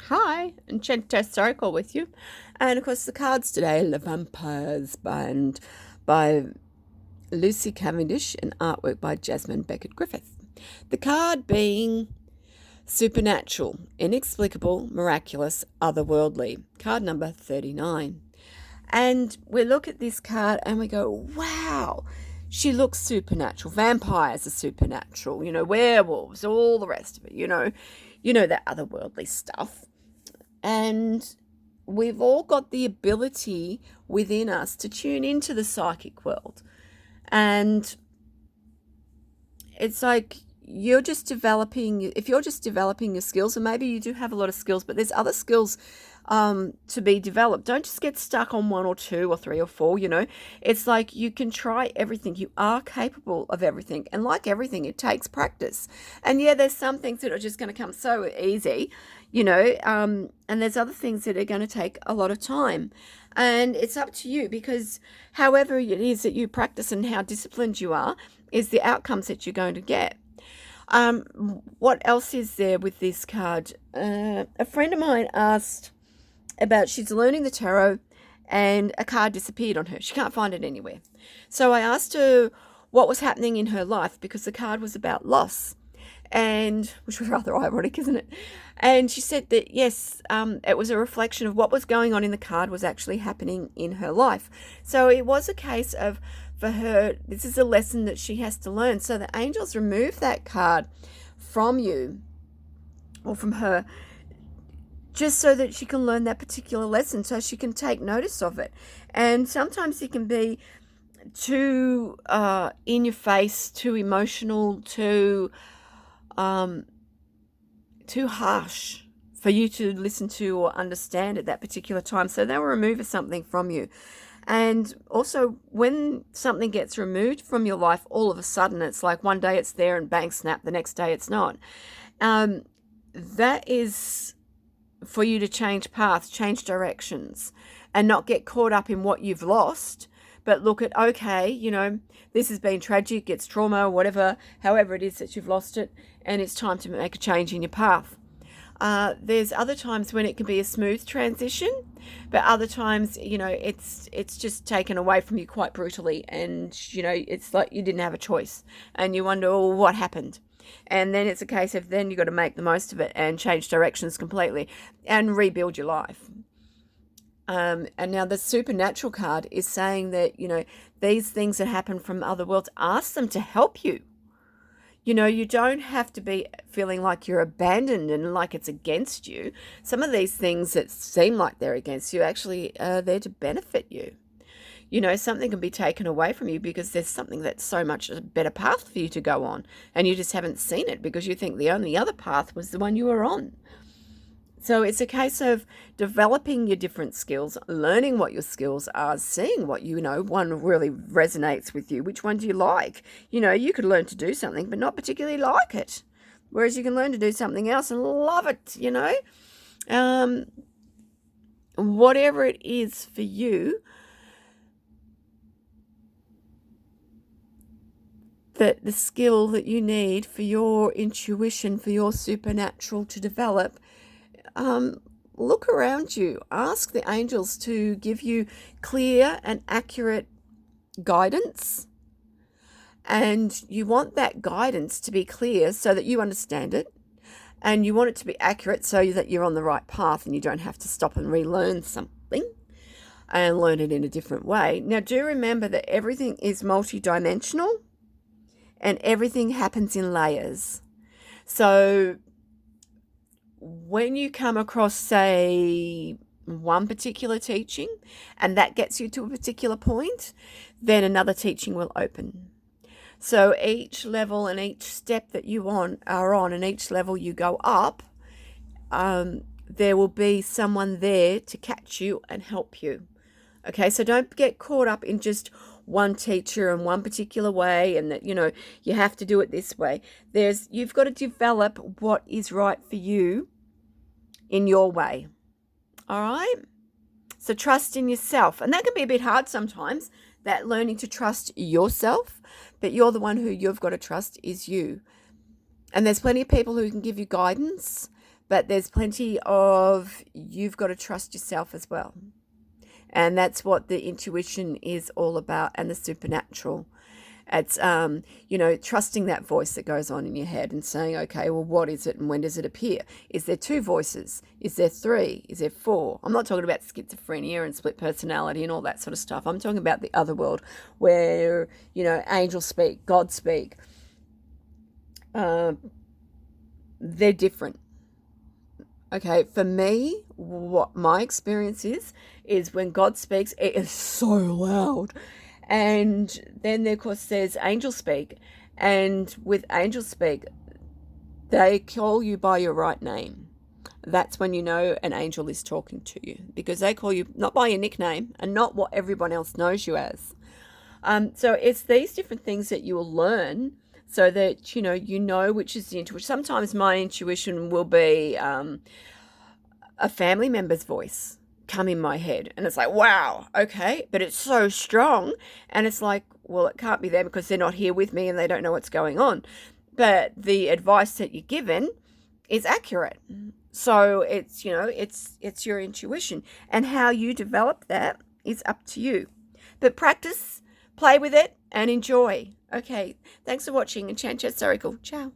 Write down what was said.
Hi, and Tess Oracle with you. And of course, the cards today, Le Vampire's Band by Lucy Cavendish and artwork by Jasmine Becket-Griffith. The card being Supernatural, Inexplicable, Miraculous, Otherworldly, card number 39. And we look at this card and we go, wow, she looks supernatural. Vampires are supernatural, werewolves, all the rest of it, that otherworldly stuff. And we've all got the ability within us to tune into the psychic world. And it's like if you're just developing your skills, and maybe you do have a lot of skills, but there's other skills to be developed. Don't just get stuck on one or two or three or four, It's like you can try everything. You are capable of everything. And like everything, it takes practice. And yeah, there's some things that are just going to come so easy, and there's other things that are going to take a lot of time. And it's up to you, because however it is that you practice and how disciplined you are is the outcomes that you're going to get. What else is there with this card? A friend of mine asked about, she's learning the tarot and a card disappeared on her. She can't find it anywhere. So I asked her what was happening in her life, because the card was about loss, and which was rather ironic, isn't it? And she said that yes, it was a reflection of what was going on in the card was actually happening in her life. So it was a case of, for her, this is a lesson that she has to learn. So the angels remove that card from you or from her, just so that she can learn that particular lesson, so she can take notice of it. And sometimes it can be too in your face, too emotional, too harsh for you to listen to or understand at that particular time. So they will remove something from you. And also, when something gets removed from your life, all of a sudden, it's like one day it's there and bang, snap, the next day it's not. That is for you to change paths, change directions, and not get caught up in what you've lost, but look at, okay, this has been tragic, it's trauma, whatever, however it is that you've lost it, and it's time to make a change in your path. There's other times when it can be a smooth transition, but other times, it's just taken away from you quite brutally, and, it's like you didn't have a choice, and you wonder, oh, what happened? And then it's a case of then you've got to make the most of it and change directions completely and rebuild your life. And now the supernatural card is saying that, these things that happen from other worlds, ask them to help you. You don't have to be feeling like you're abandoned and like it's against you. Some of these things that seem like they're against you actually are there to benefit you. Something can be taken away from you because there's something that's so much a better path for you to go on, and you just haven't seen it because you think the only other path was the one you were on. So it's a case of developing your different skills, learning what your skills are, seeing what one really resonates with you. Which one do you like? You could learn to do something but not particularly like it, whereas you can learn to do something else and love it, whatever it is for you, that the skill that you need for your intuition, for your supernatural to develop, look around you. Ask the angels to give you clear and accurate guidance. And you want that guidance to be clear so that you understand it. And you want it to be accurate so that you're on the right path and you don't have to stop and relearn something and learn it in a different way. Now, do remember that everything is multidimensional and everything happens in layers. So when you come across, say, one particular teaching and that gets you to a particular point, then another teaching will open. So each level and each step that you are on and each level you go up, there will be someone there to catch you and help you. Okay, so don't get caught up in just one teacher and one particular way, and that you have to do it this way. You've got to develop what is right for you in your way. All right, so trust in yourself, and that can be a bit hard sometimes, that learning to trust yourself, but you're the one who you've got to trust is you. And there's plenty of people who can give you guidance, But there's plenty of, you've got to trust yourself as well. And that's what the intuition is all about, and the supernatural. It's, trusting that voice that goes on in your head and saying, okay, well, what is it and when does it appear? Is there 2 voices? Is there 3? Is there 4? I'm not talking about schizophrenia and split personality and all that sort of stuff. I'm talking about the other world where, angels speak, God speak. They're different. Okay, for me, what my experience is when God speaks, it is so loud. And then, of course, there's angel speak. And with angel speak, they call you by your right name. That's when you know an angel is talking to you, because they call you not by your nickname and not what everyone else knows you as. So it's these different things that you will learn, so that, you know which is the intuition. Sometimes my intuition will be a family member's voice come in my head, and it's like, wow, okay, but it's so strong, and it's like, well, it can't be them because they're not here with me and they don't know what's going on. But the advice that you're given is accurate. So it's, it's your intuition, and how you develop that is up to you. But practice, play with it, and enjoy. Okay, thanks for watching, and Chan Chat Circle. Ciao.